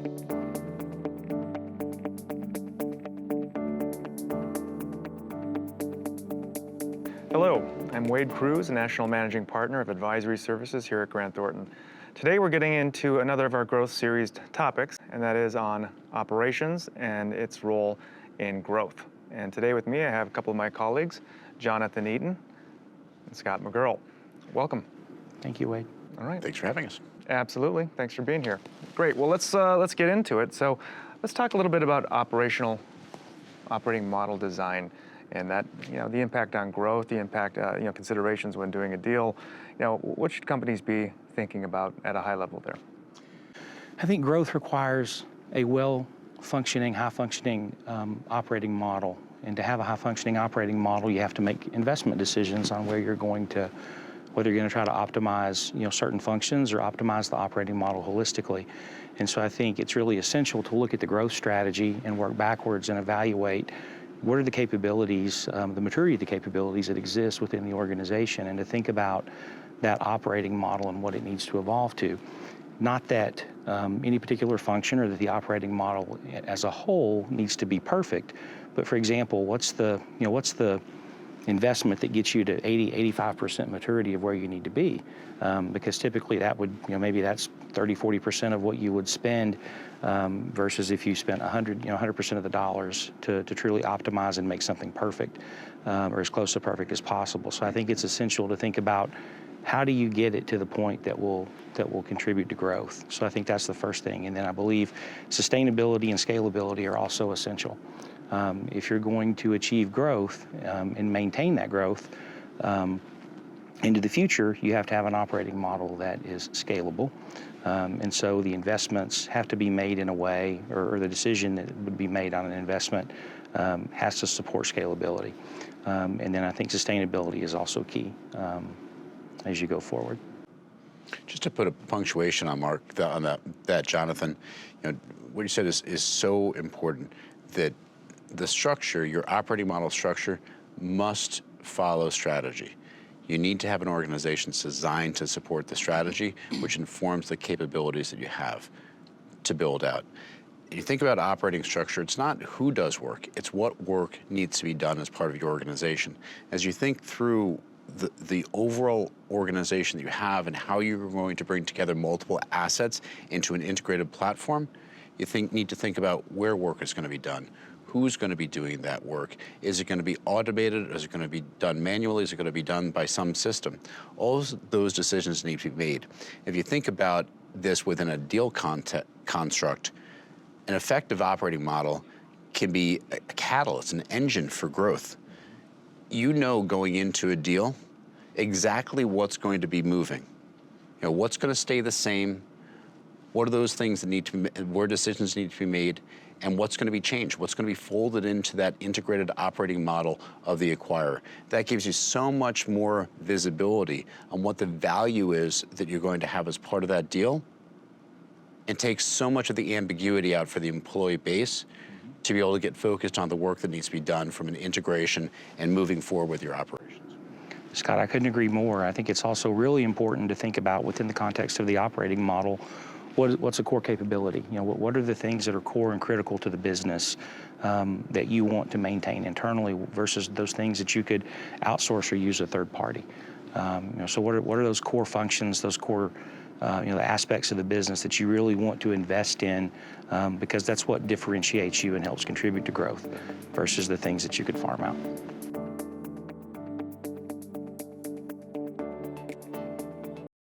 Hello, I'm Wade Cruz, National Managing Partner of Advisory Services here at Grant Thornton. Today we're getting into another of our growth series topics, and that is on operations and its role in growth. And today with me I have a couple of my colleagues, Jonathan Eaton and Scott McGurl. Welcome. Thank you, Wade. All right. Thanks for having us. Absolutely. Thanks for being here. Great. Well, let's get into it. So let's talk a little bit about operating model design. And that, the impact on growth, the impact, considerations when doing a deal. What should companies be thinking about at a high level there? I think growth requires a well-functioning, high-functioning operating model. And to have a high-functioning operating model, you have to make investment decisions on whether you're going to try to optimize, certain functions or optimize the operating model holistically. And so I think it's really essential to look at the growth strategy and work backwards and evaluate what are the capabilities, the maturity of the capabilities that exist within the organization, and to think about that operating model and what it needs to evolve to. Not that any particular function or that the operating model as a whole needs to be perfect, but for example, what's the investment that gets you to 85% maturity of where you need to be? Because typically that would, maybe that's 30-40% of what you would spend versus if you spent 100% of the dollars to truly optimize and make something perfect or as close to perfect as possible. So I think it's essential to think about how do you get it to the point that will contribute to growth. So I think that's the first thing. And then I believe sustainability and scalability are also essential. If you're going to achieve growth and maintain that growth into the future, you have to have an operating model that is scalable. And so the investments have to be made in a way, or the decision that would be made on an investment has to support scalability. And then I think sustainability is also key as you go forward. Just to put a punctuation on that, Jonathan, what you said is so important, that the structure, your operating model structure, must follow strategy. You need to have an organization designed to support the strategy, which informs the capabilities that you have to build out. You think about operating structure, it's not who does work, it's what work needs to be done as part of your organization. As you think through the overall organization that you have and how you're going to bring together multiple assets into an integrated platform, you need to think about where work is going to be done. Who's going to be doing that work? Is it going to be automated? Is it going to be done manually? Is it going to be done by some system? All those decisions need to be made. If you think about this within a deal construct, an effective operating model can be a catalyst, an engine for growth. Going into a deal exactly what's going to be moving. What's going to stay the same? What are those things that where decisions need to be made? And what's going to be changed? What's going to be folded into that integrated operating model of the acquirer? That gives you so much more visibility on what the value is that you're going to have as part of that deal, and takes so much of the ambiguity out for the employee base to be able to get focused on the work that needs to be done from an integration and moving forward with your operations. Scott, I couldn't agree more. I think it's also really important to think about within the context of the operating model, what's a core capability? What are the things that are core and critical to the business that you want to maintain internally versus those things that you could outsource or use a third party? So what are those core functions, those core the aspects of the business that you really want to invest in because that's what differentiates you and helps contribute to growth versus the things that you could farm out.